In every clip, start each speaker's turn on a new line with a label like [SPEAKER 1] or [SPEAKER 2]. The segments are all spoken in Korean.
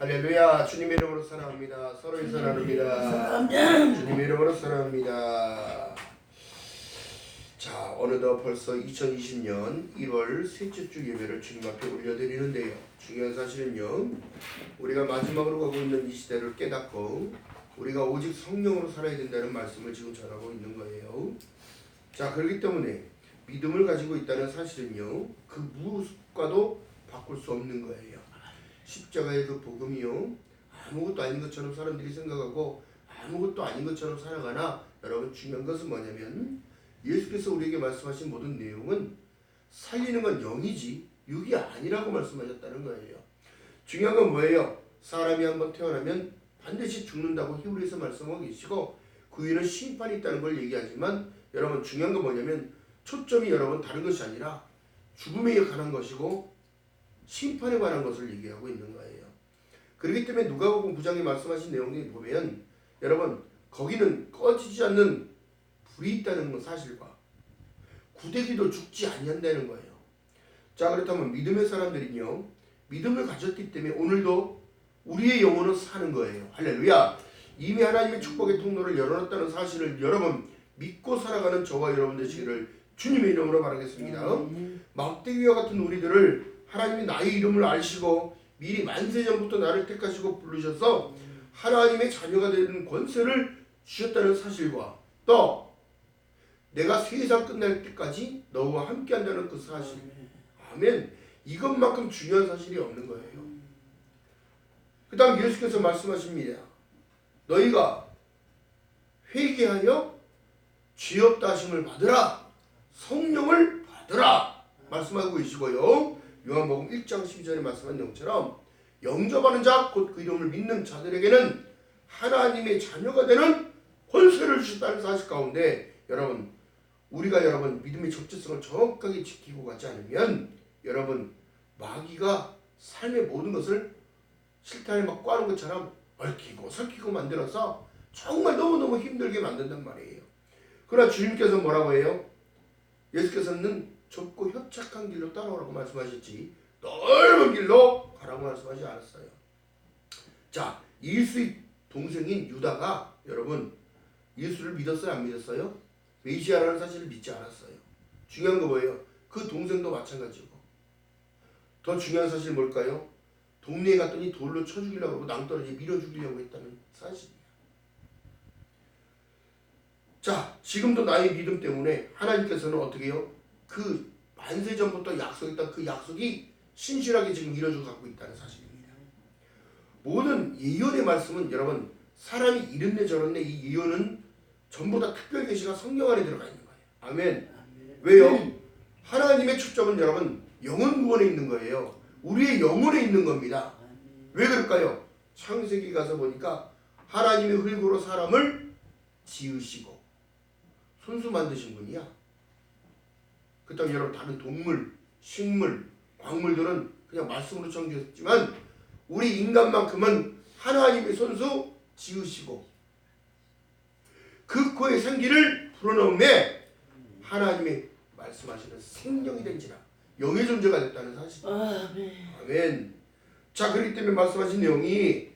[SPEAKER 1] 할렐루야. 주님의 이름으로 사랑합니다. 서로 인사 나눕니다. 주님의 이름으로 사랑합니다. 자, 어느덧 벌써 2020년 1월 셋째 주 예배를 주님 앞에 올려드리는데요. 중요한 사실은요, 우리가 마지막으로 가고 있는 이 시대를 깨닫고 우리가 오직 성령으로 살아야 된다는 말씀을 지금 전하고 있는 거예요. 자, 그렇기 때문에 믿음을 가지고 있다는 사실은요, 그 무엇과도 바꿀 수 없는 거예요. 십자가의 그 복음이요, 아무것도 아닌 것처럼 사람들이 생각하고 아무것도 아닌 것처럼 살아가나, 여러분 중요한 것은 뭐냐면 예수께서 우리에게 말씀하신 모든 내용은 살리는 건 영이지 육이 아니라고 말씀하셨다는 거예요. 중요한 건 뭐예요? 사람이 한번 태어나면 반드시 죽는다고 히브리서 말씀하고 계시고, 그 위에는 심판이 있다는 걸 얘기하지만, 여러분 중요한 건 뭐냐면 초점이 여러분 다른 것이 아니라 죽음에 관한 것이고 심판에 관한 것을 얘기하고 있는 거예요. 그렇기 때문에 누가복음 9장에 말씀하신 내용을 보면 여러분 거기는 꺼지지 않는 불이 있다는 사실과 구데기도 죽지 아니한다는 거예요. 자, 그렇다면 믿음의 사람들은요, 믿음을 가졌기 때문에 오늘도 우리의 영혼은 사는 거예요. 할렐루야. 이미 하나님의 축복의 통로를 열어놨다는 사실을 여러분 믿고 살아가는 저와 여러분 되시기를 주님의 이름으로 바라겠습니다. 막대기와 같은 우리들을 하나님이 나의 이름을 아시고 미리 만세전부터 나를 택하시고 부르셔서 하나님의 자녀가 되는 권세를 주셨다는 사실과, 또 내가 세상 끝날 때까지 너와 함께 한다는 그 사실, 아멘, 이것만큼 중요한 사실이 없는 거예요. 그 다음 예수께서 말씀하십니다. 너희가 회개하여 죄 없다 하심을 받으라, 성령을 받으라 말씀하고 계시고요. 요한복음 1장 12절에 말씀한 내용처럼 영접하는 자, 곧 그 이름을 믿는 자들에게는 하나님의 자녀가 되는 권세를 주셨다는 사실 가운데, 여러분 우리가 여러분 믿음의 적재성을 정확하게 지키고 가지 않으면 여러분 마귀가 삶의 모든 것을 실타래 막 꽈는 것처럼 얽히고 설키고 만들어서 정말 너무너무 힘들게 만든단 말이에요. 그러나 주님께서 뭐라고 해요? 예수께서는 좁고 협착한 길로 따라오라고 말씀하셨지 넓은 길로 가라고 말씀하지 않았어요. 자, 예수의 동생인 유다가 여러분 예수를 믿었어요, 안 믿었어요? 메시아라는 사실을 믿지 않았어요. 중요한 거 뭐예요? 그 동생도 마찬가지고. 더 중요한 사실 뭘까요? 동네에 갔더니 돌로 쳐 죽이려고 하고 낭떠러지 밀어 죽이려고 했다는 사실이에요. 자, 지금도 나의 믿음 때문에 하나님께서는 어떻게 해요? 그 만세전부터 약속했던 그 약속이 신실하게 지금 이루어져 갖고 있다는 사실입니다. 모든 예언의 말씀은 여러분 사람이 이랬네 저랬네, 이 예언은 전부 다 특별 계시가 성령 안에 들어가 있는 거예요. 아멘. 왜요? 하나님의 초점은 여러분 영혼 구원에 있는 거예요. 우리의 영혼에 있는 겁니다. 왜 그럴까요? 창세기 가서 보니까 하나님의 흙으로 사람을 지으시고 손수 만드신 분이야. 그 다음에 여러분 다른 동물, 식물, 광물들은 그냥 말씀으로 정지했지만 우리 인간만큼은 하나님의 손수 지으시고 그 코에 생기를 불어넣음에 하나님의 말씀하시는 생명이 된지라 영의 존재가 됐다는 사실. 아멘. 자, 그렇기 때문에 말씀하신 내용이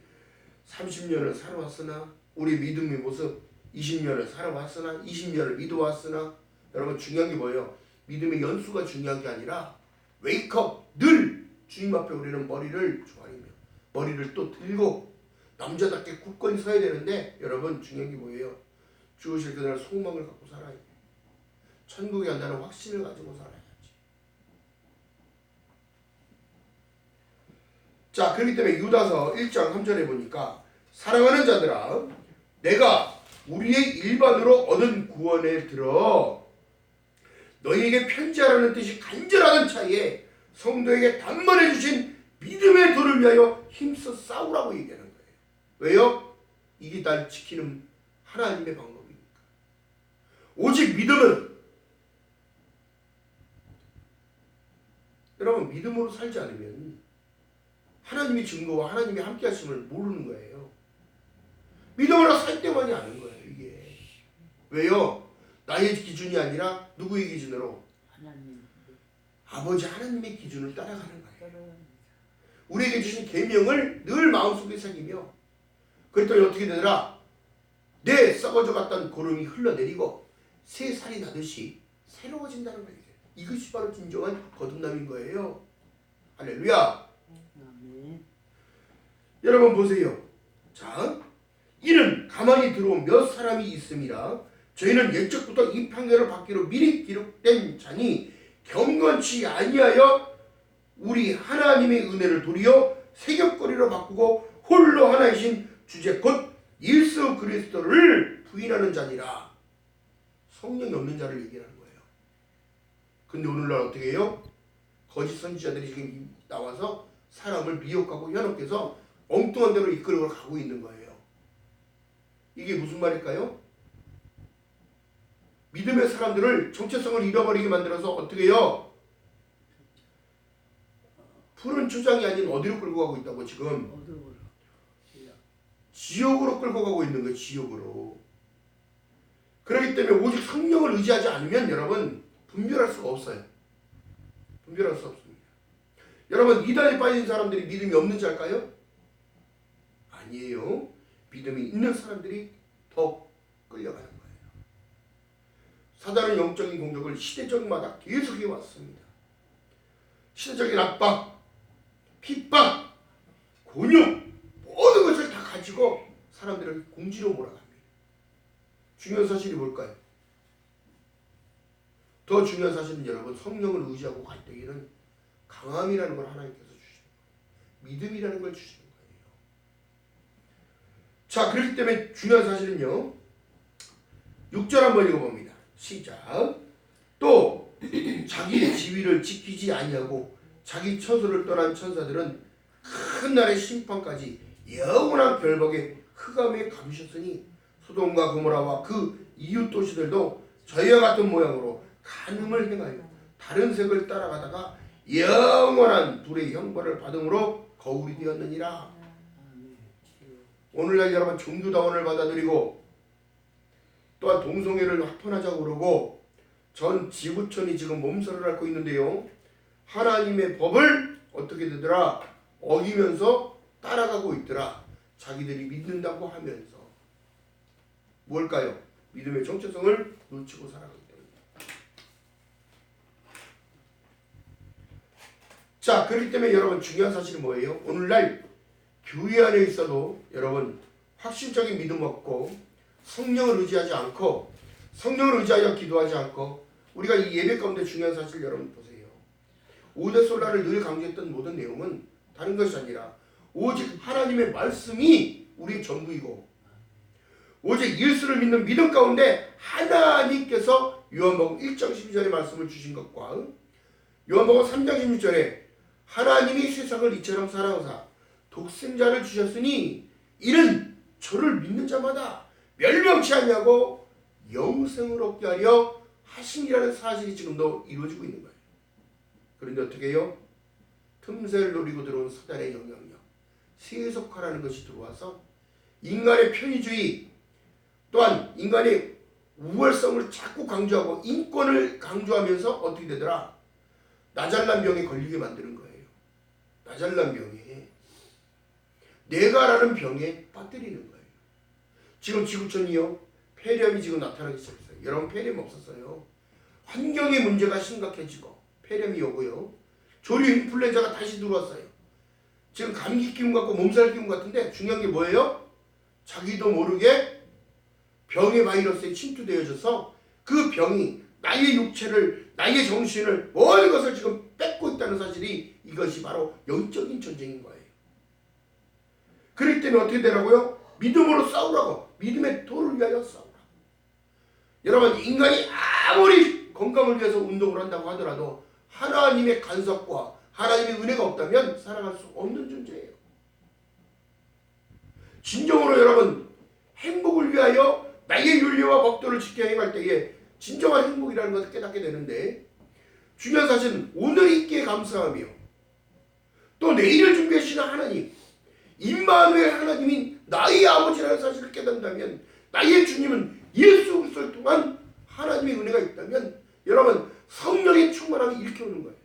[SPEAKER 1] 30년을 살아왔으나 우리 믿음의 모습 20년을 살아왔으나 20년을 믿어왔으나, 여러분 중요한 게 뭐예요? 믿음의 연수가 중요한 게 아니라 웨이크업, 늘 주님 앞에 우리는 머리를 조아리며 머리를 또 들고 남자답게 굳건히 서야 되는데, 여러분 중요한 게 뭐예요? 주오실 그날 소망을 갖고 살아야 돼. 천국에 간다는 확신을 가지고 살아야지. 자, 그렇기 때문에 유다서 1장 3절에 보니까 사랑하는 자들아, 내가 우리의 일반으로 얻은 구원에 들어 너희에게 편지하라는 뜻이 간절하던 차에 성도에게 단번에 주신 믿음의 도를 위하여 힘써 싸우라고 얘기하는 거예요. 왜요? 이게 날 지키는 하나님의 방법이니까. 오직 믿음은, 여러분 믿음으로 살지 않으면 하나님의 증거와 하나님의 함께 하심을 모르는 거예요. 믿음으로 살 때만이 아는 거예요, 이게. 왜요? 나의 기준이 아니라 누구의 기준으로? 하나님. 아버지 하나님의 기준을 따라가는 거예요. 우리에게 주신 계명을 늘 마음속에 새기며 그랬더니 어떻게 되더라? 내 썩어져 갔던 고름이 흘러내리고 새 살이 나듯이 새로워진다는 거예요. 이것이 바로 진정한 거듭남인 거예요. 할렐루야. 여러분 보세요. 자, 이는 가만히 들어온 몇 사람이 있음이라 저희는 옛적부터 이 판결을 받기로 미리 기록된 자니 경건치 아니하여 우리 하나님의 은혜를 도리어 세격거리로 바꾸고 홀로 하나이신 주제 곧 예수 그리스도를 부인하는 자니라. 성령이 없는 자를 얘기하는 거예요. 근데 오늘날 어떻게 해요? 거짓 선지자들이 지금 나와서 사람을 미혹하고 현혹해서 엉뚱한 대로 이끌어 가고 있는 거예요. 이게 무슨 말일까요? 믿음의 사람들을 정체성을 잃어버리게 만들어서 어떻게 해요? 푸른 초장이 아닌 어디로 끌고 가고 있다고 지금? 지옥으로 끌고 가고 있는 거예요. 지옥으로. 그렇기 때문에 오직 성령을 의지하지 않으면 여러분 분별할 수가 없어요. 분별할 수 없습니다. 여러분 이단에 빠진 사람들이 믿음이 없는 자일까요? 아니에요. 믿음이 있는 사람들이 더 끌려가는 거예요. 사단은 영적인 공격을 시대적마다 계속 해왔습니다. 시대적인 압박, 핍박, 곤욕 모든 것을 다 가지고 사람들을 공지로 몰아갑니다. 중요한 사실이 뭘까요? 더 중요한 사실은 여러분 성령을 의지하고 갈 때에는 강함이라는 걸 하나님께서 주시는 거예요. 믿음이라는 걸 주시는 거예요. 자, 그렇기 때문에 중요한 사실은요. 6절 한번 읽어봅니다. 시작. 또 자기의 지위를 지키지 아니하고 자기 처소를 떠난 천사들은 큰 날의 심판까지 영원한 결박에 흑암에 가두셨으니 소돔과 고모라와 그 이웃 도시들도 저희와 같은 모양으로 간음을 행하여 다른 색을 따라가다가 영원한 불의 형벌을 받음으로 거울이 되었느니라. 오늘날 여러분 종교다원을 받아들이고 또한 동성애를 합헌하자고 그러고 전 지구촌이 지금 몸살을 앓고 있는데요. 하나님의 법을 어떻게 되더라? 어기면서 따라가고 있더라. 자기들이 믿는다고 하면서. 뭘까요? 믿음의 정체성을 놓치고 살아가기 때문에. 자, 그렇기 때문에 여러분 중요한 사실은 뭐예요? 오늘날 교회 안에 있어도 여러분 확신적인 믿음 없고 성령을 의지하지 않고 성령을 의지하여 기도하지 않고 우리가 이 예배 가운데 중요한 사실 여러분 보세요. 오대솔라를 늘 강조했던 모든 내용은 다른 것이 아니라 오직 하나님의 말씀이 우리의 전부이고 오직 예수를 믿는 믿음 가운데 하나님께서 요한복음 1장 12절의 말씀을 주신 것과 요한복음 3장 16절에 하나님이 세상을 이처럼 사랑하사 독생자를 주셨으니 이는 저를 믿는 자마다 멸망치 아니하고 영생을 얻게 하려 하심이라는 사실이 지금도 이루어지고 있는 거예요. 그런데 어떻게 해요? 틈새를 노리고 들어온 사단의 영향력, 세속화라는 것이 들어와서 인간의 편의주의 또한 인간의 우월성을 자꾸 강조하고 인권을 강조하면서 어떻게 되더라? 나잘난 병에 걸리게 만드는 거예요. 나잘난 병에 내가라는 병에 빠뜨리는 거예요. 지금 지구촌이요. 폐렴이 지금 나타나기 시작했어요. 여러분 폐렴 없었어요. 환경의 문제가 심각해지고 폐렴이 오고요. 조류 인플루엔자가 다시 들어왔어요. 지금 감기 기운 같고 몸살 기운 같은데 중요한 게 뭐예요? 자기도 모르게 병의 바이러스에 침투되어져서 그 병이 나의 육체를 나의 정신을 모든 것을 지금 뺏고 있다는 사실이 이것이 바로 영적인 전쟁인 거예요. 그렇기 때문에 어떻게 되라고요? 믿음으로 싸우라고. 믿음의 도를 위하여 싸우라. 여러분 인간이 아무리 건강을 위해서 운동을 한다고 하더라도 하나님의 간섭과 하나님의 은혜가 없다면 살아갈 수 없는 존재예요. 진정으로 여러분 행복을 위하여 나의 윤리와 법도를 지켜 행할 때에 진정한 행복이라는 것을 깨닫게 되는데 중요한 사실은 오늘 있기에 감사하며 또 내일을 준비하시는 하나님 임마누엘 하나님인 나의 아버지라는 사실을 깨닫는다면 나의 주님은 예수 그리스도를 통한 하나님의 은혜가 있다면 여러분 성령의 충만함이 이렇게 오는 거예요.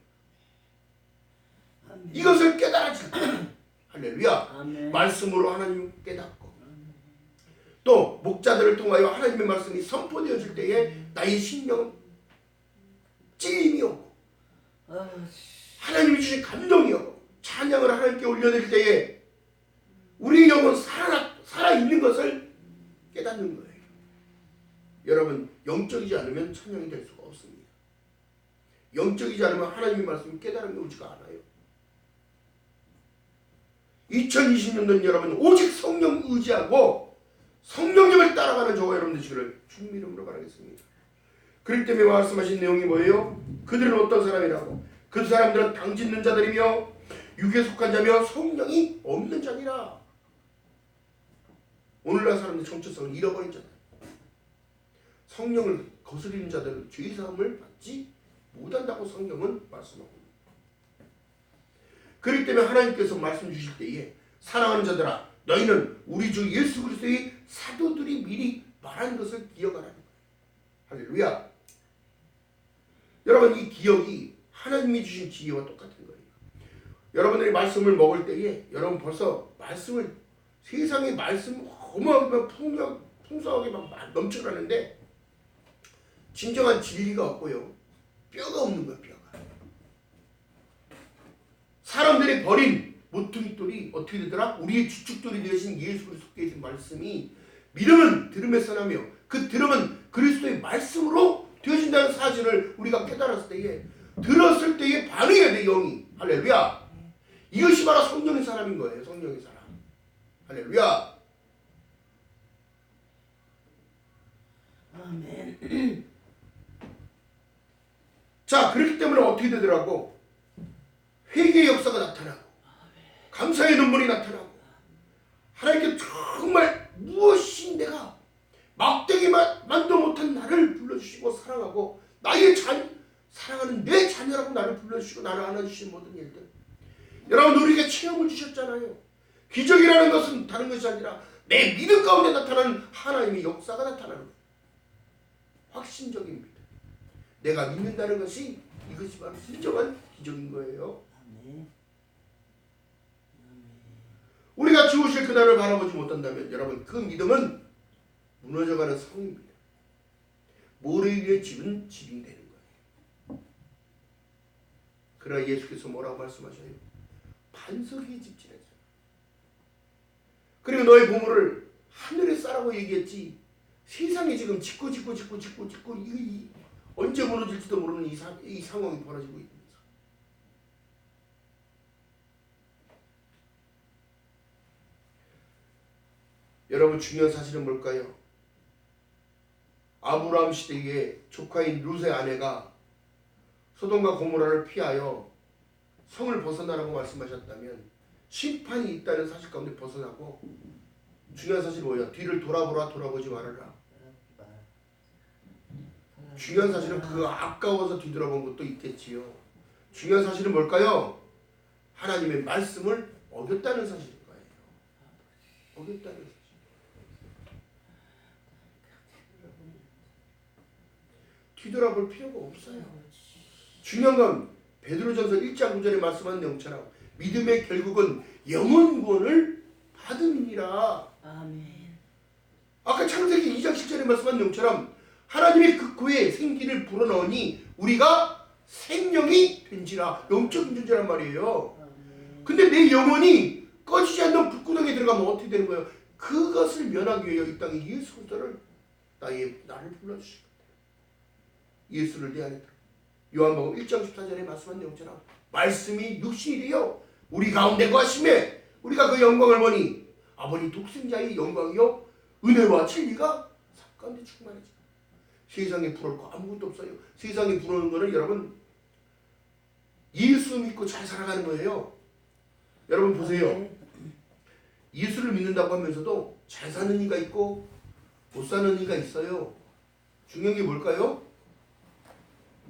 [SPEAKER 1] 이것을 깨달아질 때 할렐루야.
[SPEAKER 2] 아멘.
[SPEAKER 1] 말씀으로 하나님 깨닫고 또 목자들을 통하여 하나님의 말씀이 선포되어질 때에 나의 심령은 찔림이 오고 하나님이 주신 감동이 오고 찬양을 하나님께 올려드릴 때에 우리 영은 살아있는 것을 깨닫는 거예요. 여러분, 영적이지 않으면 찬양이 될 수가 없습니다. 영적이지 않으면 하나님의 말씀이 깨달음이 오지가 않아요. 2020년도는 여러분 오직 성령 의지하고 성령님을 따라가는 저와 여러분 되시기를 주님 이름으로 바라겠습니다. 그렇기 때문에 말씀하신 내용이 뭐예요? 그들은 어떤 사람이라고? 그 사람들은 당짓는 자들이며 육에 속한 자며 성령이 없는 자니라. 오늘날 사람들 정체성을 잃어버리잖아요. 성령을 거스리는 자들은 죄사함을 받지 못한다고 성경은 말씀하고 있습니다. 그렇기 때문에 하나님께서 말씀 주실 때에 사랑하는 자들아 너희는 우리 주 예수 그리스도의 사도들이 미리 말한 것을 기억하라는 거예요. 할렐루야. 여러분 이 기억이 하나님이 주신 지혜와 똑같은 거예요. 여러분들이 말씀을 먹을 때에 여러분 벌써 말씀을 세상의 말씀 어마어마하게 풍성하게 막 넘쳐나는데 진정한 진리가 없고요. 뼈가 없는 거예요. 뼈가. 사람들이 버린 모퉁이 돌이 어떻게 되더라? 우리의 주축돌이 되신 예수 그리스도께 계신 말씀이 믿음은 들음에서 나며 그 들음은 그리스도의 말씀으로 되어진다는 사실을 우리가 깨달았을 때에 들었을 때에 반응해야 돼. 영이. 할렐루야. 이것이 바로 성령의 사람인 거예요. 성령의 사람. 할렐루야.
[SPEAKER 2] 아멘.
[SPEAKER 1] 자, 그렇기 때문에 어떻게 되더라고? 회개의 역사가 나타나고 감사의 눈물이 나타나고 하나님께 정말 무엇이 내가 막대기만도 못한 나를 불러주시고 사랑하고 나의 사랑하는 내 자녀라고 나를 불러주시고 나를 안아주신 모든 일들 여러분 우리에게 체험을 주셨잖아요. 기적이라는 것은 다른 것이 아니라 내 믿음 가운데 나타나는 하나님의 역사가 나타나는 거예요. 확신적입니다. 내가 믿는다는 것이 이것이 바로 진정한 기적인 거예요. 우리가 주우실 그날을 바라보지 못한다면 여러분 그 믿음은 무너져가는 성입니다. 모래 위에 집은 집이 되는 거예요. 그러나 예수께서 뭐라고 말씀하셔요? 반석 위에 집 지내자. 그리고 너의 보물을 하늘에 쌓라고 얘기했지 세상에 지금 짓고 이 언제 무너질지도 모르는 이 상황이 벌어지고 있습니다. 여러분 중요한 사실은 뭘까요? 아브라함 시대에 조카인 룻의 아내가 소돔과 고모라를 피하여 성을 벗어나라고 말씀하셨다면 심판이 있다는 사실 가운데 벗어나고 중요한 사실이 뭐예요? 뒤를 돌아보지 말아라. 중요한 사실은 그 아까워서 뒤돌아본 것도 있겠지요. 중요한 사실은 뭘까요? 하나님의 말씀을 어겼다는 사실인 거예요. 어겼다는 사실. 뒤돌아볼 필요가 없어요. 중요한 건 베드로전서 1장 9절에 말씀한 내용처럼 믿음의 결국은 영혼 구원을 받음이니라.
[SPEAKER 2] 아멘.
[SPEAKER 1] 아까 창세기 2장 10절에 말씀한 내용처럼 하나님의 그 구에 생기를 불어넣으니 우리가 생명이 된지라. 영적인 존재란 말이에요. 근데 내 영혼이 꺼지지 않는 불구덩이에 들어가면 어떻게 되는 거예요? 그것을 면하기 위해 이 땅에 예수 그리스도를 나를 불러주시고 예수를 내 안에 들어. 요한복음 1장 14절에 말씀한 내용처럼 말씀이 육신이 되어 우리 가운데 거하심에 우리가 그 영광을 보니 아버지 독생자의 영광이요 은혜와 진리가 가운데 충만해져. 세상에 부러울 거 아무것도 없어요. 세상에 부러우는 거는 여러분 예수 믿고 잘 살아가는 거예요. 여러분 보세요. 예수를 믿는다고 하면서도 잘 사는 이가 있고 못 사는 이가 있어요. 중요한 게 뭘까요?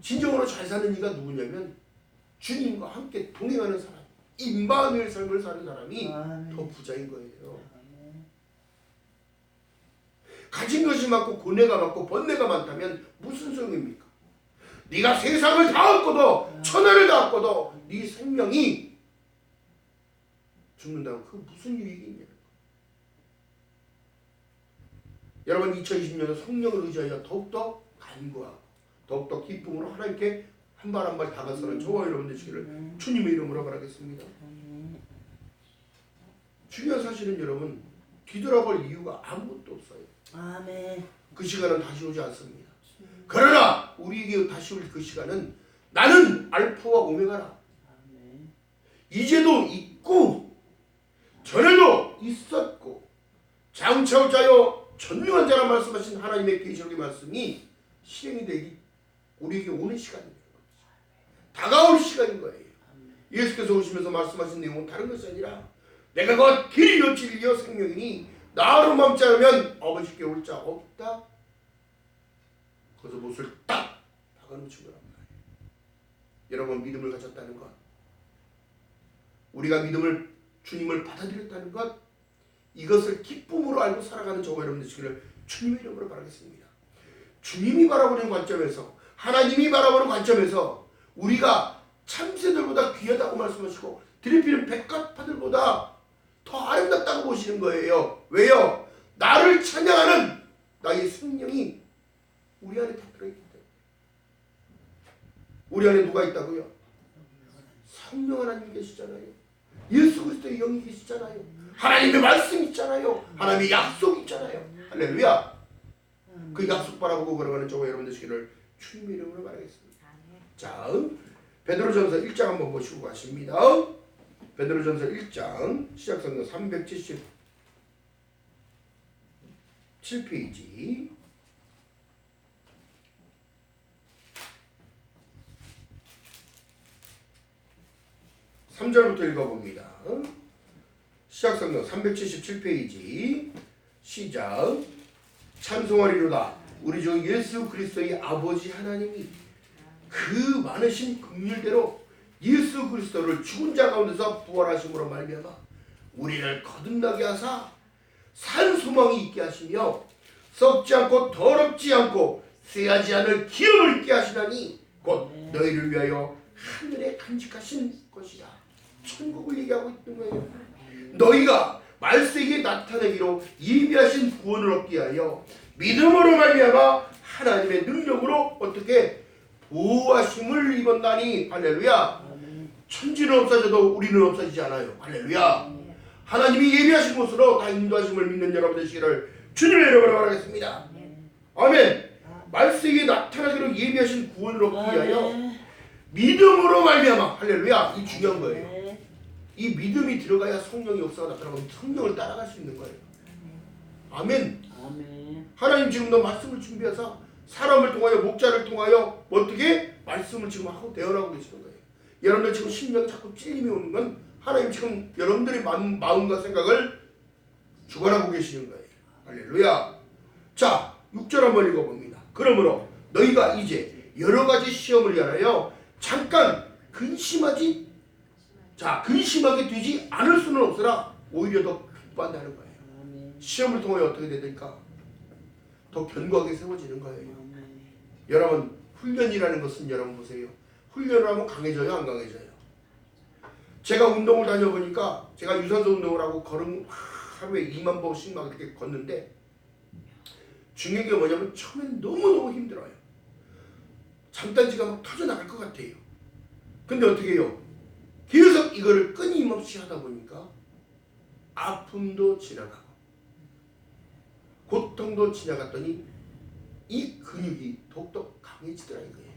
[SPEAKER 1] 진정으로 잘 사는 이가 누구냐면 주님과 함께 동행하는 사람, 임마누엘 삶을 사는 사람이 더 부자인 거예요. 가진 것이 많고 고뇌가 많고 번뇌가 많다면 무슨 소용입니까? 네가 세상을 다 얻고도 천하를 다 얻고도 네 생명이 죽는다고 그 무슨 유익이 있냐. 여러분 2020년에 성령을 의지하여 더욱더 간구하고 더욱더 기쁨으로 하나님께 한 발 한 발 다가서는 저와 여러분 되시기를 주님의 이름으로 바라겠습니다. 중요한 사실은 여러분 뒤돌아볼 이유가 아무것도 없어요.
[SPEAKER 2] 아멘.
[SPEAKER 1] 그 시간은 다시 오지 않습니다. 그러나 우리에게 다시 올 그 시간은 나는 알파와 오메가라. 이제도 있고 전에도 있었고 장차 올 자여 전능한 자라 말씀하신 하나님의 계시록의 말씀이 실행이 되기 우리에게 오는 시간입니다. 다가올 시간인 거예요. 예수께서 오시면서 말씀하신 내용은 다른 것이 아니라 내가 곧 길이요 진리요 생명이니 나로 멈지 않으면 아버지께 올 자 없다. 그래서 못을 딱 박아놓친 거란 말이에요. 여러분 믿음을 가졌다는 것, 우리가 믿음을 주님을 받아들였다는 것, 이것을 기쁨으로 알고 살아가는 저와 여러분 되시기를 주님의 이름으로 바라겠습니다. 주님이 바라보는 관점에서, 하나님이 바라보는 관점에서 우리가 참새들보다 귀하다고 말씀하시고 드리피는 백합화들보다 더 아름답다고 보시는 거예요. 왜요? 나를 찬양하는 나의 성령이 우리 안에 다 들어있기 때문에. 우리 안에 누가 있다고요? 성령 하나님 계시잖아요. 예수 그리스도의 영이 계시잖아요. 하나님의 말씀 있잖아요. 하나님의 약속 있잖아요. 할렐루야. 그 약속 바라보고 걸어가는 저와 여러분 되시기를 주님의 이름으로 바라겠습니다. 자, 베드로전서 1장 한번 보시고 가십니다. 베드로전서 1장 시작성경 377페이지 3절부터 읽어봅니다. 시작성경 377페이지 시작. 찬송하리로다 우리 주 예수 그리스도의 아버지 하나님이 그 많으신 긍휼대로 예수 그리스도를 죽은 자 가운데서 부활하심으로 말미암아 우리를 거듭나게 하사 산 소망이 있게 하시며 썩지 않고 더럽지 않고 쇠하지 않을 기업을 있게 하시나니 곧 너희를 위하여 하늘에 간직하신 것이라. 천국을 얘기하고 있는 거예요. 너희가 말세기에 나타내기로 예비하신 구원을 얻게 하여 믿음으로 말미암아 하나님의 능력으로 어떻게 보호하심을 입었나니. 할렐루야. 천지는 없어져도 우리는 없어지지 않아요. 할렐루야. 하나님이 예비하신 곳으로 다 인도하심을 믿는 여러분 되시기를 주님의 이름으로 바라겠습니다. 아멘. 말세기에 나타나기로 예비하신 구원을 얻기 위하여 믿음으로 말미암아. 할렐루야. 이 중요한 거예요. 이 믿음이 들어가야 성령의 역사가 나타나고 성령을 따라갈 수 있는 거예요. 아멘. 하나님 지금도 말씀을 준비해서 사람을 통하여 목자를 통하여 어떻게 말씀을 지금 하고 대언하고 계시는 거예요. 여러분들 지금 심령이 자꾸 찔림이 오는 건 하나님 지금 여러분들의 마음과 생각을 주관하고 계시는 거예요. 할렐루야. 자, 6절 한번 읽어봅니다. 그러므로 너희가 이제 여러 가지 시험을 위하여 잠깐 근심하게 되지 않을 수는 없으나 오히려 더 기뻐한다는 거예요. 시험을 통하여 어떻게 되니까 더 견고하게 세워지는 거예요. 여러분 훈련이라는 것은 여러분 보세요. 훈련을 하면 강해져요, 안 강해져요? 제가 운동을 다녀보니까 제가 유산소 운동을 하고 하루에 2만 보씩 막 이렇게 걷는데 중요한 게 뭐냐면 처음엔 너무너무 힘들어요. 장단지가 막 터져나갈 것 같아요. 근데 어떻게 해요? 계속 이거를 끊임없이 하다 보니까 아픔도 지나가고 고통도 지나갔더니 이 근육이 더욱더 강해지더라 이거예요.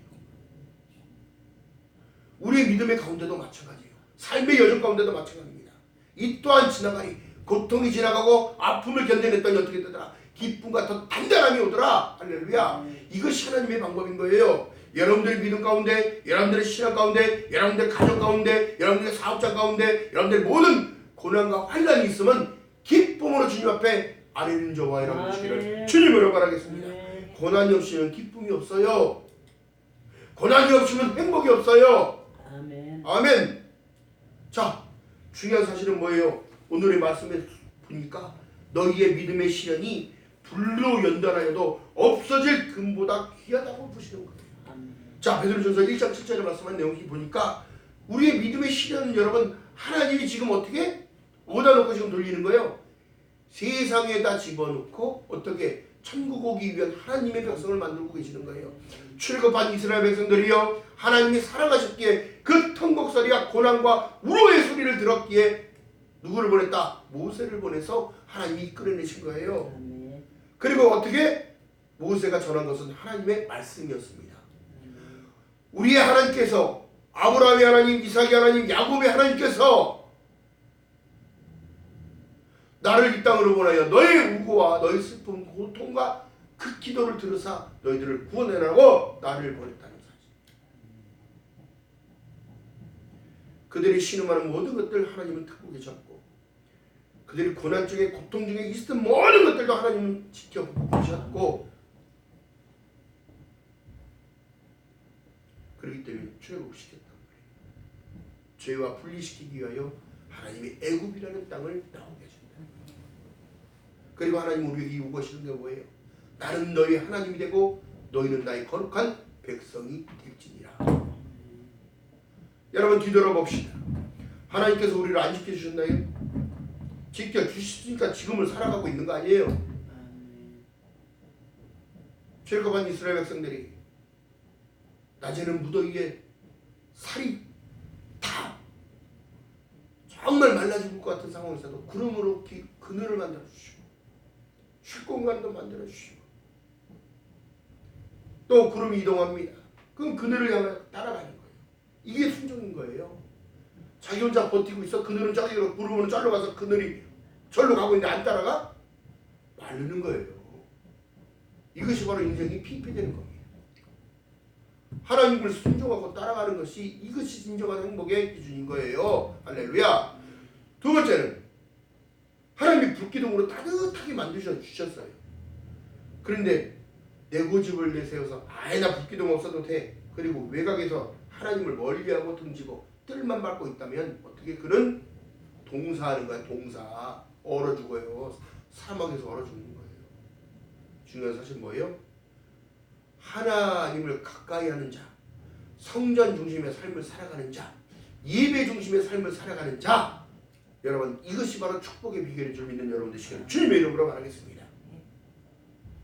[SPEAKER 1] 우리의 믿음의 가운데도 마찬가지예요. 삶의 여정 가운데도 마찬가지입니다. 이 또한 지나가니 고통이 지나가고 아픔을 견뎌냈더니 어떻게 되더라? 기쁨과 더 단단함이 오더라. 할렐루야. 이것이 하나님의 방법인 거예요. 여러분들의 믿음 가운데, 여러분들의 신앙 가운데, 여러분들의 가정 가운데, 여러분들의 사업자 가운데, 여러분들의 모든 고난과 환난이 있으면 기쁨으로 주님 앞에 아뢰는 저와 여러분 되시기를 주님으로 바라겠습니다. 고난이 없이는 기쁨이 없어요. 고난이 없으면 행복이 없어요. 아멘. 자, 중요한 사실은 뭐예요? 오늘의 말씀에 보니까 너희의 믿음의 시련이 불로 연단하여도 없어질 금보다 귀하다고 보시는 거예요. 자, 베드로전서 1장 7절에 말씀한 내용이 보니까 우리의 믿음의 시련은 여러분 하나님이 지금 어떻게 어디다 놓고 지금 돌리는 거예요? 세상에다 집어넣고 어떻게 천국 오기 위한 하나님의 백성을 만들고 계시는 거예요. 출애굽한 이스라엘 백성들이요, 하나님이 사랑하셨기에 그 통곡소리와 고난과 우로의 소리를 들었기에 누구를 보냈다? 모세를 보내서 하나님이 이끌어내신 거예요. 그리고 어떻게? 모세가 전한 것은 하나님의 말씀이었습니다. 우리의 하나님께서, 아브라함의 하나님, 이삭의 하나님, 야곱의 하나님께서 나를 이 땅으로 보내어 너의 우고와 너의 슬픔, 고통과 그 기도를 들으사 너희들을 구원해라고 나를 보냈다는 사실. 그들이 신음하는 모든 것들 하나님은 듣고 계셨고, 그들이 고난 중에, 고통 중에 있었던 모든 것들도 하나님은 지켜보고 계셨고, 그렇기 때문에 출애굽시켰단 말이에요. 죄와 분리시키기 위하여 하나님이 애굽이라는 땅을 나오게 하십니다. 그리고 하나님 우리에게 요구하시는 게 뭐예요? 나는 너희 하나님이 되고 너희는 나의 거룩한 백성이 될지니라. 여러분 뒤돌아봅시다. 하나님께서 우리를 안 지켜주셨나요? 지켜주셨으니까 지금을 살아가고 있는 거 아니에요? 출애굽한 이스라엘 백성들이 낮에는 무더위에 살이 다 정말 말라 죽을 것 같은 상황에서도 구름으로 그늘을 만들어 주시고 쉴 공간도 만들어 주시고 또 구름이 이동합니다. 그럼 그늘을 향해 따라가는 거예요. 이게 순종인 거예요. 자기 혼자 버티고 있어. 그늘은 저기로, 구름은 저리로 가서 그늘이 절로 가고 있는데 안 따라가? 마르는 거예요. 이것이 바로 인생이 피폐되는 겁니다. 하나님을 순종하고 따라가는 것이, 이것이 진정한 행복의 기준인 거예요. 할렐루야. 두 번째는 하나님이 불기둥으로 따뜻하게 만드셔 주셨어요. 그런데 내 고집을 내세워서 아예 나 불기둥 없어도 돼, 그리고 외곽에서 하나님을 멀리하고 등지고 뜰만 밟고 있다면 어떻게? 그는 동사하는 거야. 동사. 얼어 죽어요. 사막에서 얼어 죽는 거예요. 중요한 사실 뭐예요? 하나님을 가까이 하는 자, 성전 중심의 삶을 살아가는 자, 예배 중심의 삶을 살아가는 자, 여러분 이것이 바로 축복의 비결인 줄 믿는 여러분 되시기를 주님의 이름으로 말하겠습니다.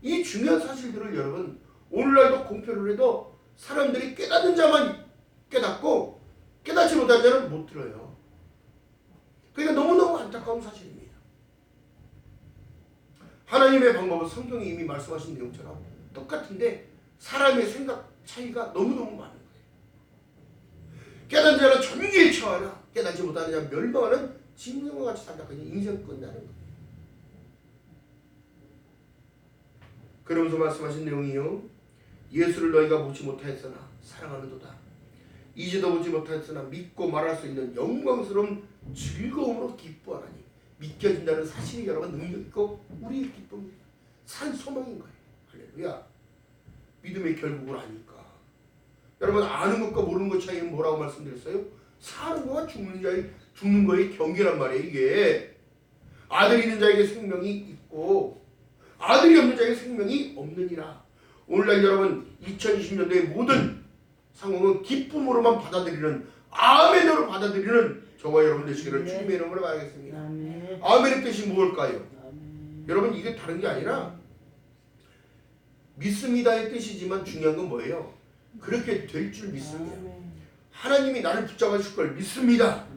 [SPEAKER 1] 이 중요한 사실들을 여러분 오늘날도 공표를 해도 사람들이 깨닫는 자만 깨닫고 깨닫지 못한 자는 못 들어요. 그러니까 너무너무 안타까운 사실입니다. 하나님의 방법은 성경이 이미 말씀하신 내용처럼 똑같은데 사람의 생각 차이가 너무너무 많은 거예요. 깨닫는 자는 천기에 처하나 깨닫지 못하는 자는 멸망하는 짐승과 같이 산다. 그냥 인생 끝나는 거예요. 그러면서 말씀하신 내용이요, 예수를 너희가 보지 못하였으나 사랑하는도다. 이제도 보지 못하였으나 믿고 말할 수 있는 영광스러운 즐거움으로 기뻐하나니. 믿겨진다는 사실이 여러분 능력 있고 우리의 기쁨입니다. 산 소망인 거예요. 할렐루야. 믿음의 결국을 아니까. 여러분 아는 것과 모르는 것 차이는 뭐라고 말씀드렸어요? 사는 거와 죽는 거의 경계란 말이에요. 이게 아들이 있는 자에게 생명이 있고 아들이 없는 자에게 생명이 없느니라. 오늘날 여러분 2020년도의 모든 상황은 기쁨으로만 받아들이는, 아멘으로 받아들이는 저와 여러분 되시기를 주님의 이름으로 말하겠습니다. 아멘의 뜻이 무엇일까요? 여러분 이게 다른 게 아니라 믿습니다의 뜻이지만 중요한 건 뭐예요? 그렇게 될 줄 믿습니다. 하나님이 나를 붙잡아 주실 걸 믿습니다.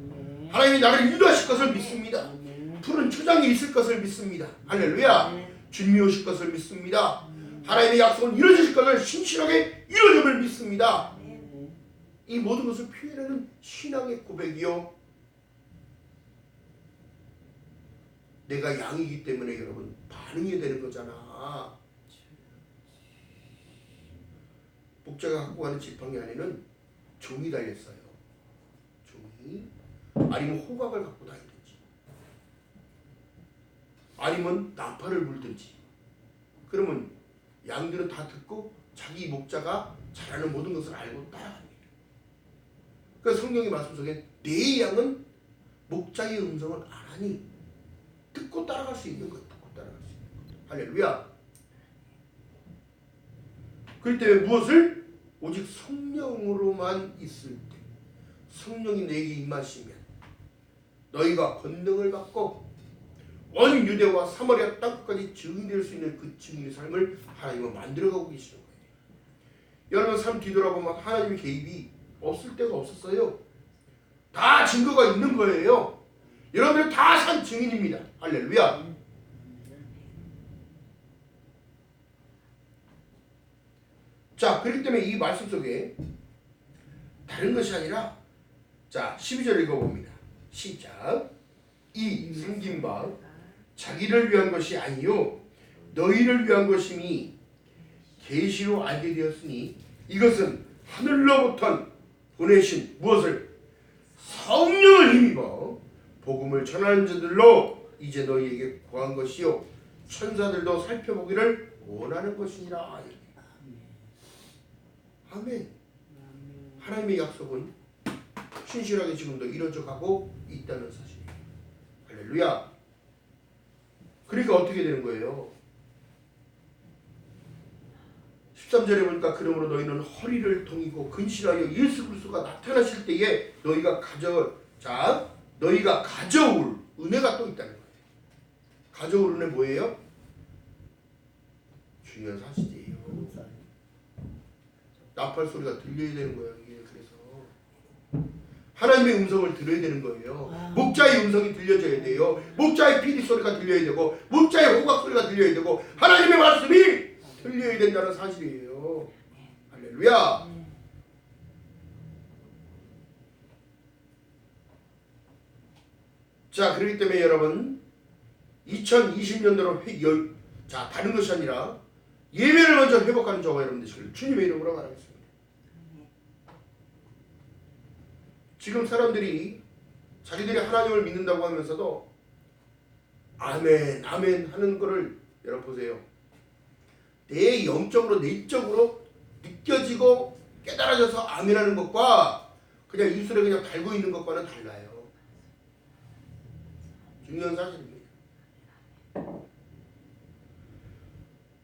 [SPEAKER 1] 하나님이 나를 인도하실 것을 믿습니다. 푸른 초장이 있을 것을 믿습니다. 할렐루야. 주님이 오실 것을 믿습니다. 하나님의 약속은 이루어질 것을 신실하게 이루어짐을 믿습니다. 이 모든 것을 표현하는 신앙의 고백이요, 내가 양이기 때문에 여러분 반응이 되는 거잖아. 목자가 갖고 가는 지팡이 안에는 종이 달렸어요. 종이. 아니면 호각을 갖고 다니든지, 아니면 나팔을 불든지. 그러면 양들은 다 듣고 자기 목자가 잘하는 모든 것을 알고 따라갑니다. 그러니까 성경의 말씀 속에 내 양은 목자의 음성을 안 하니 듣고 따라갈 수 있는 것, 듣고 따라갈 수 있는 것. 할렐루야. 그렇기 때문에 무엇을? 오직 성령으로만 있을 때, 성령이 내게 임하시면 너희가 권능을 받고 온 유대와 사마리아 땅끝까지 증인될 수 있는 그 증인의 삶을 하나님은 만들어가고 계시는 거예요. 여러분 삶 뒤돌아보면 하나님의 개입이 없을 때가 없었어요. 다 증거가 있는 거예요. 여러분들 다 산 증인입니다. 할렐루야. 자, 그렇기 때문에 이 말씀 속에 다른 것이 아니라, 자 12절 읽어봅니다. 시작. 이 생긴 바 자기를 위한 것이 아니요 너희를 위한 것임이 계시로 알게 되었으니 이것은 하늘로부터 보내신 무엇을? 성령을 힘입어 복음을 전하는 자들로 이제 너희에게 구한 것이요 천사들도 살펴보기를 원하는 것이니라. 아멘. 하나님의 약속은 신실하게 지금도 이루어져 가고 있다는 사실이에요. 할렐루야. 그러니까 어떻게 되는 거예요? 13절에 보니까 그러므로 너희는 허리를 동이고 근신하여 예수 그리스도가 나타나실 때에 너희가 가져올 은혜가 또 있다는 거예요. 가져올 은혜 뭐예요? 중요한 사실이에요. 나팔 소리가 들려야 되는 거예요. 이게 그래서 하나님의 음성을 들어야 되는 거예요. 목자의 음성이 들려져야 돼요. 목자의 피리 소리가 들려야 되고 목자의 호각 소리가 들려야 되고 하나님의 말씀이 들려야 된다는 사실이에요. 할렐루야. 자, 그렇기 때문에 여러분 2020년도로 다른 것이 아니라 예배를 먼저 회복하는 저와 여러분 되시길 주님의 이름으로 말하겠습니다. 지금 사람들이 자기들이 하나님을 믿는다고 하면서도 아멘 아멘 하는 거를 여러분 보세요. 내 영적으로 내적으로 느껴지고 깨달아져서 아멘 하는 것과 그냥 입술에 그냥 달고 있는 것과는 달라요. 중요한 사실입니다.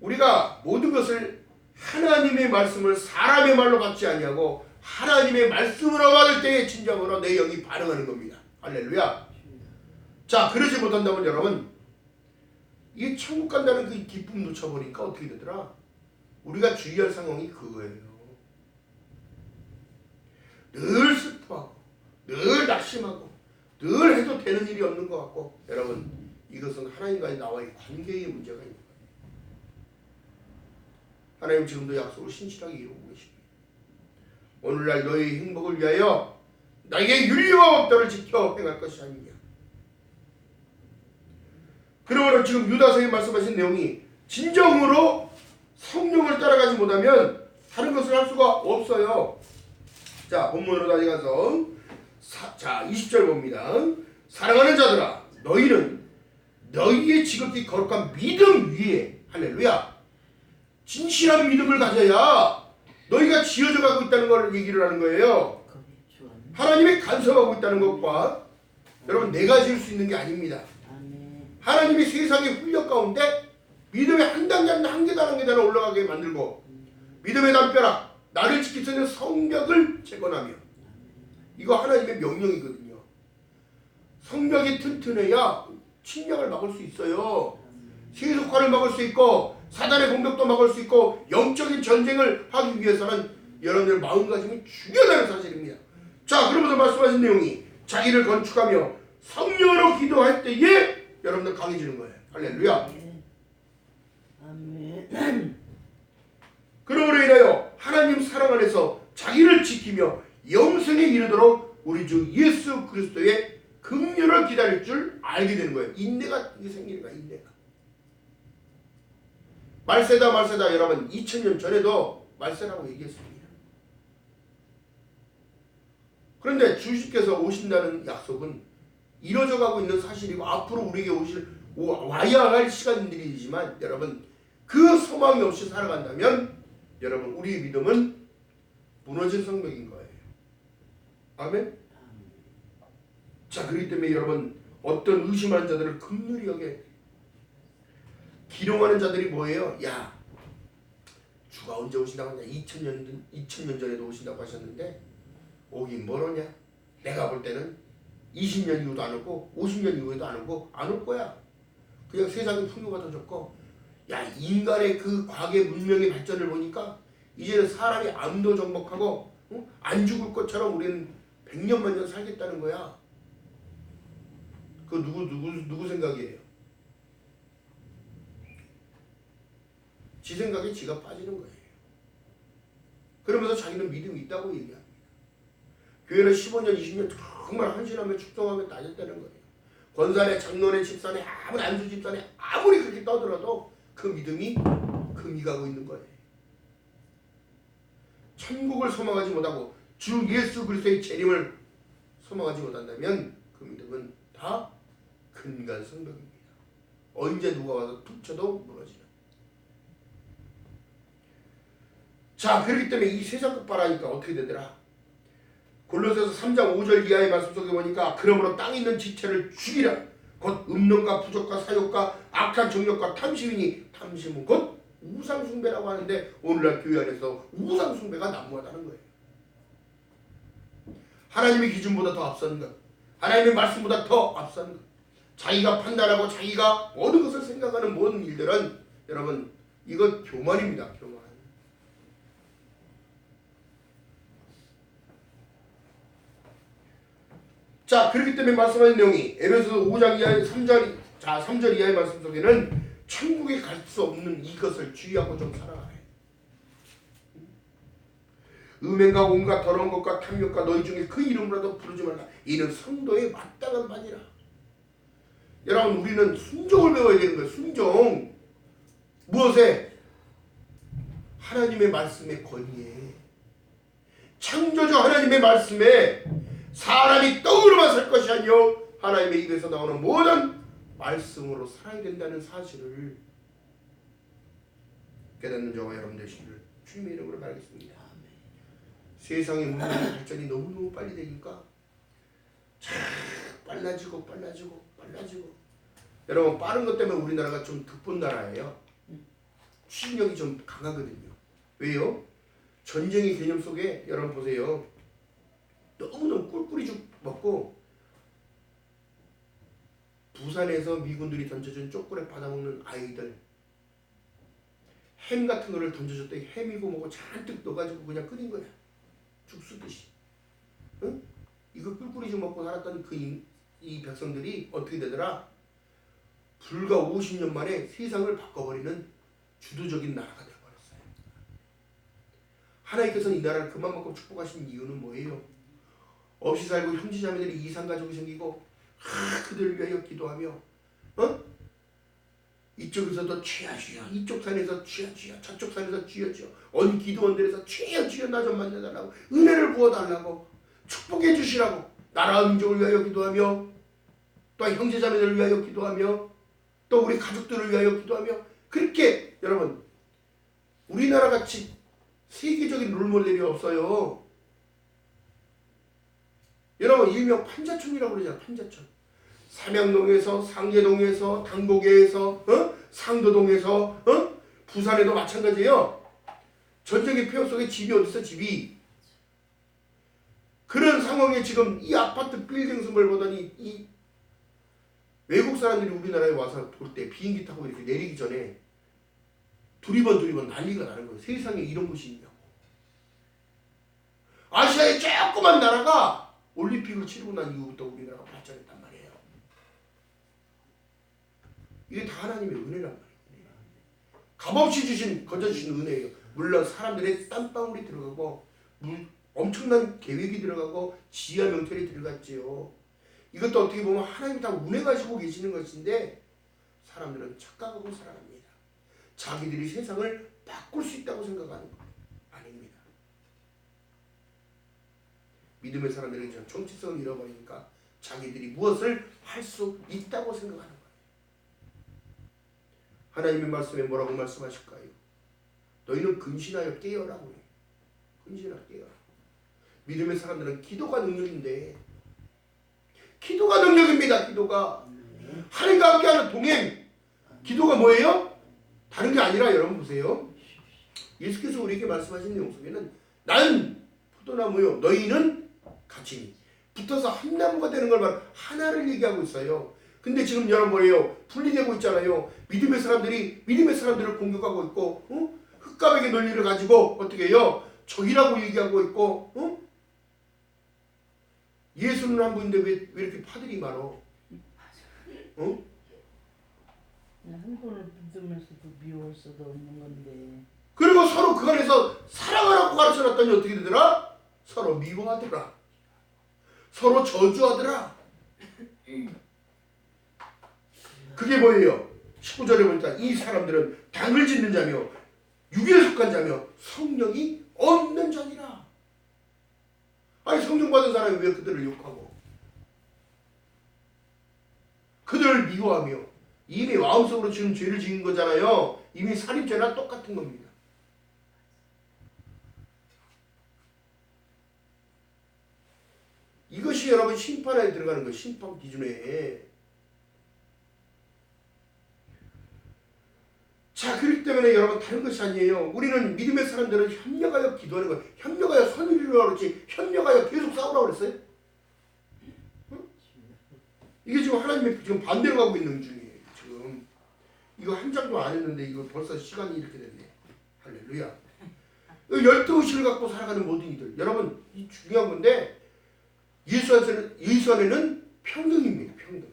[SPEAKER 1] 우리가 모든 것을 하나님의 말씀을 사람의 말로 받지 아니하고 하나님의 말씀으로 받을 때에 진정으로 내 영이 반응하는 겁니다. 할렐루야. 자, 그러지 못한다면 여러분 이 천국 간다는 그 기쁨 놓쳐버리니까 어떻게 되더라? 우리가 주의할 상황이 그거예요. 늘 슬퍼하고 늘 낙심하고 늘 해도 되는 일이 없는 것 같고 여러분 이것은 하나님과의 나와의 관계의 문제가 있는 거예요. 하나님 지금도 약속을 신실하게 이루고 계십니다. 오늘날 너희의 행복을 위하여 나에게 윤리와 법도를 지켜 행할 것이 아니냐. 그러므로 지금 유다서에 말씀하신 내용이 진정으로 성령을 따라가지 못하면 다른 것을 할 수가 없어요. 자, 본문으로 다시 가서 20절 봅니다. 사랑하는 자들아 너희는 너희의 지극히 거룩한 믿음 위에 할렐루야 진실한 믿음을 가져야 너희가 지어져 가고 있다는 걸 얘기를 하는 거예요. 하나님이 간섭하고 있다는 것과 여러분 내가 지을 수 있는 게 아닙니다. 하나님이 세상의 훈련 가운데 믿음의 한 단계 한 계단 올라가게 만들고 믿음의 담벼락 나를 지킬 수 있는 성벽을 재건하며 이거 하나님의 명령이거든요. 성벽이 튼튼해야 침략을 막을 수 있어요. 세속화를 막을 수 있고 사단의 공격도 막을 수 있고 영적인 전쟁을 하기 위해서는 여러분들 마음가짐이 중요하다는 사실입니다. 자, 그러면서 말씀하신 내용이 자기를 건축하며 성령으로 기도할 때에 여러분들 강해지는 거예요. 할렐루야. 아멘. 그러므로 인하여 하나님 사랑 안에서 자기를 지키며 영생에 이르도록 우리 주 예수 그리스도의 긍휼을 기다릴 줄 알게 되는 거예요. 인내가 생기는 거예요. 인내가. 말세다 여러분 2000년 전에도 말세라고 얘기했습니다. 그런데 주님께서 오신다는 약속은 이루어져 가고 있는 사실이고 앞으로 우리에게 와야 할 시간들이지만 여러분 그 소망이 없이 살아간다면 여러분 우리의 믿음은 무너진 성벽인 거예요. 아멘. 자, 그렇기 때문에 여러분 어떤 의심하는 자들을 긍휼히 여겨 기롱하는 자들이 뭐예요? 야, 주가 언제 오신다고 하냐? 2000년 전에도 오신다고 하셨는데 오긴 멀었냐? 내가 볼 때는 20년 이후도 안 오고 50년 이후에도 안 오고 안 올 거야. 그냥 세상의 풍요가 더 좋고, 야, 인간의 그 과거 문명의 발전을 보니까 이제는 사람이 암도 정복하고 안 죽을 것처럼 우리는 100년만 년 살겠다는 거야. 그 누구 생각이에요? 지 생각에 지가 빠지는 거예요. 그러면서 자기는 믿음이 있다고 얘기합니다. 교회는 15년, 20년 정말 헌신하며 축성하며 따졌다는 거예요. 권사네, 장로네, 집사네, 아무리 안수 집사네 아무리 그렇게 떠들어도 그 믿음이 금이가고 있는 거예요. 천국을 소망하지 못하고 주 예수 그리스도의 재림을 소망하지 못한다면 그 믿음은 다 근간성벽입니다. 언제 누가 와서 툭 쳐도 무너지는. 자, 그렇기 때문에 이 세상 끝바라니까 어떻게 되더라? 골로새서 3장 5절 이하의 말씀 속에 보니까 그러므로 땅에 있는 지체를 죽이라. 곧 음란과 부족과 사욕과 악한 정욕과 탐심이니 탐심은 곧 우상숭배라고 하는데 오늘날 교회 안에서 우상숭배가 난무하다는 거예요. 하나님의 기준보다 더 앞서는 것, 하나님의 말씀보다 더 앞서는 것, 자기가 판단하고 자기가 모든 것을 생각하는 모든 일들은 여러분 이거 교만입니다. 교만. 자, 그렇기 때문에 말씀하신 내용이 에베소서 5장 이하의 3절 이하의 말씀 속에는 천국에 갈 수 없는 이것을 주의하고 좀 살아가래. 음행과 온갖 더러운 것과 탐욕과 너희 중에 그 이름으로도 부르지 말라. 이는 성도의 마땅한 바니라. 여러분, 우리는 순종을 배워야 되는 거예요. 순종. 무엇에? 하나님의 말씀의 권위에, 창조주 하나님의 말씀에 사람이 떡으로만 살 것이 아니요 하나님의 입에서 나오는 모든 말씀으로 살아야 된다는 사실을 깨닫는 저와 여러분 되시기를 주님의 이름으로 말하겠습니다. 세상의 문명의 발전이 너무너무 빨리 되니까 빨라지고 여러분, 빠른 것 때문에 우리나라가 좀 득본 나라예요. 추진력이 좀 강하거든요. 왜요? 전쟁의 개념 속에 여러분 보세요. 너무너무 꿀꿀이 죽 먹고 부산에서 미군들이 던져준 초콜릿 받아먹는 아이들, 햄 같은 거를 던져줬더니 햄이고 뭐고 잔뜩 넣어가지고 그냥 끓인 거야. 죽 쓰듯이. 응? 이거 꿀꿀이 죽 먹고 살았던 이 백성들이 어떻게 되더라? 불과 50년 만에 세상을 바꿔버리는 주도적인 나라가 되어버렸어요. 하나님께서는 이 나라를 그만큼 축복하신 이유는 뭐예요? 없이 살고 형제자매들이 이산가족이 생기고 그들을 위하여 기도하며 이쪽에서도 주여 주여, 이쪽 산에서 주여 주여, 저쪽 산에서 주여 주여, 어느 기도원들에서 주여 주여 나 좀 만나달라고, 은혜를 부어달라고, 축복해 주시라고, 나라와 민족을 위하여 기도하며, 또 형제자매들을 위하여 기도하며, 또 우리 가족들을 위하여 기도하며, 그렇게 여러분 우리나라같이 세계적인 롤모델이 없어요. 여러분, 일명 판자촌이라고 그러잖아. 판자촌. 삼양동에서, 상계동에서, 당고개에서, 상도동에서, 부산에도 마찬가지예요. 전쟁의 폐허 속에 집이 어딨어? 집이. 그런 상황에 지금 이 아파트 빌딩 숲을 보더니 이 외국 사람들이 우리나라에 와서 볼 때 비행기 타고 이렇게 내리기 전에 두리번 난리가 나는 거예요. 세상에 이런 곳이 있냐고. 아시아의 조그만 나라가 올림픽을 치르고 난 이후부터 우리나라가 발전했단 말이에요. 이게 다 하나님의 은혜란 말이에요. 값없이 건져주신 은혜예요. 물론 사람들의 땀방울이 들어가고 엄청난 계획이 들어가고 지하 명철이 들어갔지요. 이것도 어떻게 보면 하나님이 다 운해 가지고 계시는 것인데 사람들은 착각하고 살아갑니다. 자기들이 세상을 바꿀 수 있다고 생각하는 거 아닙니다. 믿음의 사람들은 정체성을 잃어버리니까 자기들이 무엇을 할 수 있다고 생각하는 거예요. 하나님의 말씀에 뭐라고 말씀하실까요? 너희는 근신하여 깨어라고 해요. 근신하여 깨어라. 믿음의 사람들은 기도가 능력인데, 기도가 능력입니다. 기도가 하나님과 함께하는 동행. 기도가 뭐예요? 다른 게 아니라 여러분 보세요. 예수께서 우리에게 말씀하신 내용 속에는 나는 포도나무요 너희는 가지니 붙어서 한 나무가 되는 걸 말 하나를 얘기하고 있어요. 근데 지금 여러분 뭐예요? 분리되고 있잖아요. 믿음의 사람들이 믿음의 사람들을 공격하고 있고, 흑가백의 논리를 가지고 어떻게 해요? 적이라고 얘기하고 있고, 예수는 한 분인데 왜 이렇게 파들이 많어?
[SPEAKER 2] 한 분을 믿으면서도 미워할 수도 없는 건데.
[SPEAKER 1] 그리고 서로 그 안에서 사랑하라고 가르쳐놨더니 어떻게 되더라? 서로 미워하더라. 서로 저주하더라. 그게 뭐예요? 19절에 보니까 이 사람들은 당을 짓는 자며 육에 속한 자며 성령이 없는 자니라. 아니 성령 받은 사람이 왜 그들을 욕하고 그들을 미워하며 이미 마음속으로 지금 죄를 지은 거잖아요. 이미 살인죄나 똑같은 겁니다. 이것이 여러분 심판에 들어가는 거예요. 심판 기준에. 자, 그렇기 때문에 여러분 다른 것이 아니에요. 우리는 믿음의 사람들은 협력하여 기도하는 거예요. 협력하여 선을 이루라고 그랬지 협력하여 계속 싸우라고 그랬어요? 응? 이게 지금 하나님의 지금 반대로 가고 있는 중이에요. 지금 이거 한 장도 안 했는데 이거 벌써 시간이 이렇게 됐네. 할렐루야. 12의식을 갖고 살아가는 모든 이들. 여러분 이 중요한 건데 예수 안에는 평등입니다. 평등.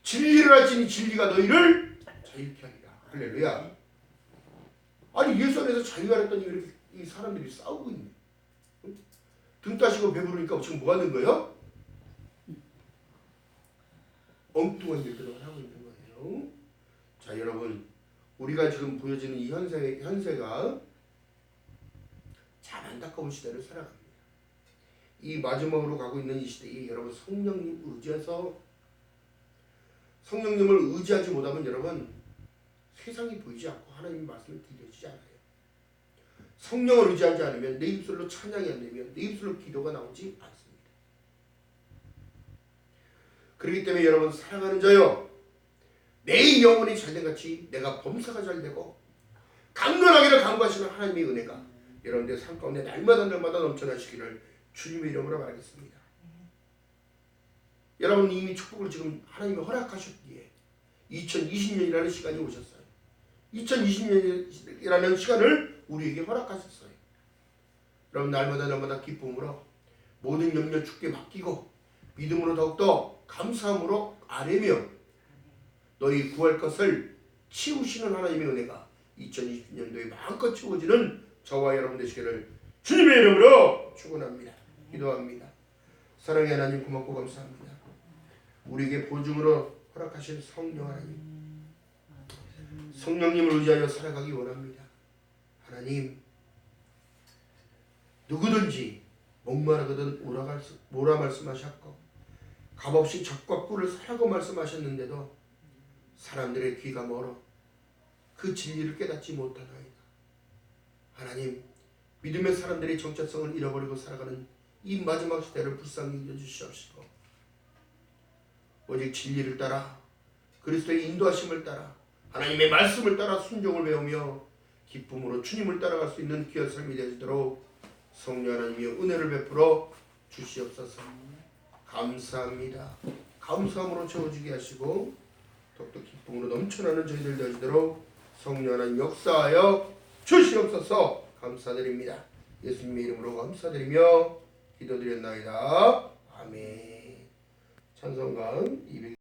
[SPEAKER 1] 진리를 알지니 진리가 너희를 자유케 하리라. 할렐루야. 아니 예수 안에서 자유가 됐더니 이렇게 이 사람들이 싸우고 있네. 응? 등 따시고 배부르니까 지금 뭐 하는 거예요? 엉뚱한 일들을 하고 있는 거예요. 자 여러분 우리가 지금 보여지는 이 현세가 참 안타까운 시대를 살아갑니다. 이 마지막으로 가고 있는 이 시대에 여러분 성령님 의지해서 성령님을 의지하지 못하면 여러분 세상이 보이지 않고 하나님의 말씀을 들려지지 않아요. 성령을 의지하지 않으면 내 입술로 찬양이 안 되면 내 입술로 기도가 나오지 않습니다. 그렇기 때문에 여러분 사랑하는 자여 내 영혼이 잘된 같이 내가 범사가 잘되고 강건하기를 간구하시는 하나님의 은혜가 여러분들 삶 가운데 날마다 넘쳐나시기를 주님의 이름으로 바라겠습니다. 여러분 이미 축복을 지금 하나님이 허락하셨기에 2020년이라는 시간이 오셨어요. 2020년이라는 시간을 우리에게 허락하셨어요. 여러분 날마다 기쁨으로 모든 염려 주께 맡기고 믿음으로 더욱더 감사함으로 아뢰며 너희 구할 것을 치우시는 하나님의 은혜가 2020년도에 마음껏 채워지는 저와 여러분 되시기를 주님의 이름으로 축원합니다. 기도합니다. 사랑의 하나님 고맙고 감사합니다. 우리에게 보증으로 허락하신 성령 하나님, 성령님을 의지하여 살아가기 원합니다. 하나님, 누구든지 목마르거든 오라 말씀하셨고 값없이 적과 꿀을 사라고 말씀하셨는데도 사람들의 귀가 멀어 그 진리를 깨닫지 못하나이다. 하나님, 믿음의 사람들의 정체성을 잃어버리고 살아가는 이 마지막 시대를 불쌍히 여주시옵시고 오직 진리를 따라 그리스도의 인도하심을 따라 하나님의 말씀을 따라 순종을 배우며 기쁨으로 주님을 따라갈 수 있는 귀한 삶이 되도록 성령 하나님의 은혜를 베풀어 주시옵소서. 감사합니다. 감사함으로 채워지게 하시고 더욱더 기쁨으로 넘쳐나는 저희들 되시도록 성령 하나님 역사하여 주시옵소서. 감사드립니다. 예수님의 이름으로 감사드리며 기도드렸나이다. 아멘. 찬송가 200